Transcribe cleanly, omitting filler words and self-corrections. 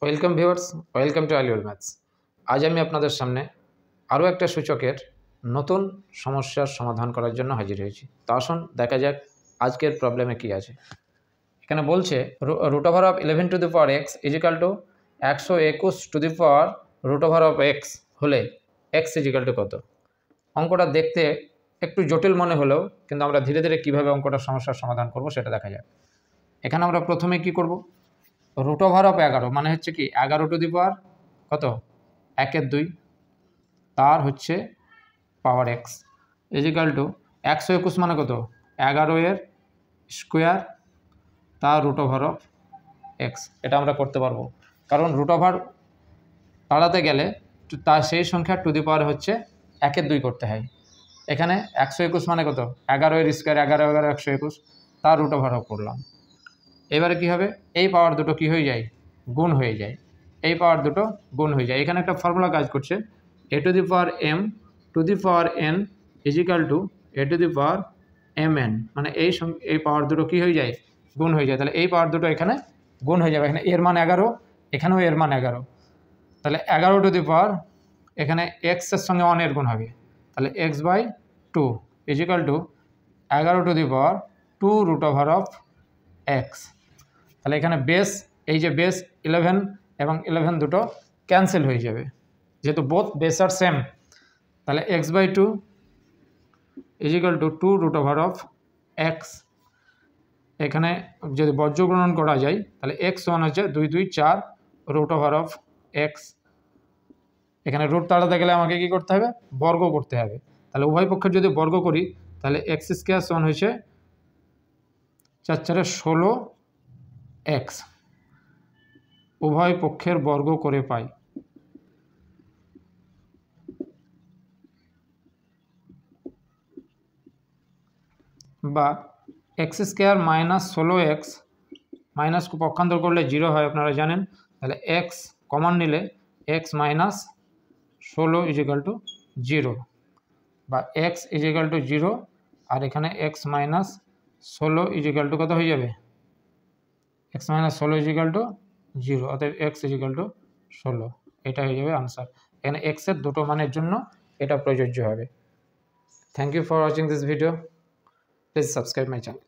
Welcome viewers, welcome to Aliul maths. আজ আমি আপনাদের সামনে আরও একটা সূচকের নতুন সমস্যার সমাধান করার জন্য হাজির হয়েছি। তো আসুন দেখা যাক আজকের প্রবলেমে কী আছে। এখানে বলছে root over of 11 to the power x is equal to 121 to the power root over of x হলে এক্স ইজিক্যাল টু কত। অঙ্কটা দেখতে একটু জটিল মনে হলেও কিন্তু আমরা ধীরে ধীরে কীভাবে অঙ্কটার সমস্যার সমাধান করব সেটা দেখা যাক। এখানে আমরা প্রথমে কি করব, রুট ওভার অফ 11 মানে হচ্ছে কি 11 টু দি পাওয়ার কত 1/2 তার হচ্ছে পাওয়ার এক্স ইজিক্যাল টু 121 মানে কত 11 এর স্কোয়ার তার রুট ওভার অফ এক্স। এটা আমরা করতে পারবো কারণ রুট ওভার তাড়াতে গেলে তার সেই সংখ্যা টু দি পাওয়ার হচ্ছে 1/2 করতে হয়। এখানে 121 মানে কত 11 এর স্কোয়ার 11 121 তার রুট ওভার অফ করলাম। এবারে কি হবে, এই পাওয়ার দুটো কি হয়ে যায়, গুণ হয়ে যায়। এই পাওয়ার দুটো গুণ হয়ে যায়। এখানে একটা ফর্মুলা কাজ করছে, A to the power M to the power N equal to A to the power M N, মানে এই পাওয়ার দুটো কি হয়ে যায়, গুণ হয়ে যায়। তাহলে এই পাওয়ার দুটো এখানে গুণ হয়ে যাবে। এখানে এর মান 11, এখানেও এর মান 11, তাহলে 11 টু দি পাওয়ার এখানে এক্সের সঙ্গে 1 এর গুণ হবে, তাহলে x/2 is equal to 11 to the power 2 root over of x. তাহলে এখানে বেস, এই যে বেস 11 এবং 11 দুটো ক্যান্সেল হয়ে যাবে যেহেতু বোথ বেস আর সেম। তাহলে x/2 is equal to 2 root over of x. এখানে যদি বর্জ্যগ্রহণ করা যায় তাহলে x1 হচ্ছে 2 2 4 রুট ওভার অফ এক্স। এখানে রুট তাড়াতে গেলে আমাকে কি করতে হবে, বর্গ করতে হবে। তাহলে উভয় পক্ষের যদি বর্গ করি তাহলে এক্স স্কোয়ার সমান হয়েছে 4 4 16 এক্স। উভয় পক্ষের বর্গ করে পাই, বা X square minus 16 X, minus পক্ষান্তর করলে 0 হয় আপনারা জানেন। তাহলে এক্স কমন নিলে এক্স মাইনাস 16 ইজিক্যাল টু 0, বা এক্স ইজিক্যাল টু 0 আর এখানে এক্স মাইনাস 16 ইজিক্যাল টু কত হয়ে যাবে, এক্স মাইনাস 16 ইজিক্যাল টু 0, অতএব এক্স ইজিক্যাল টু 16। এটা হয়ে যাবে আনসার। এখানে এক্সের দুটো মানের জন্য এটা প্রযোজ্য হবে। Thank you for watching this video. Please subscribe my channel.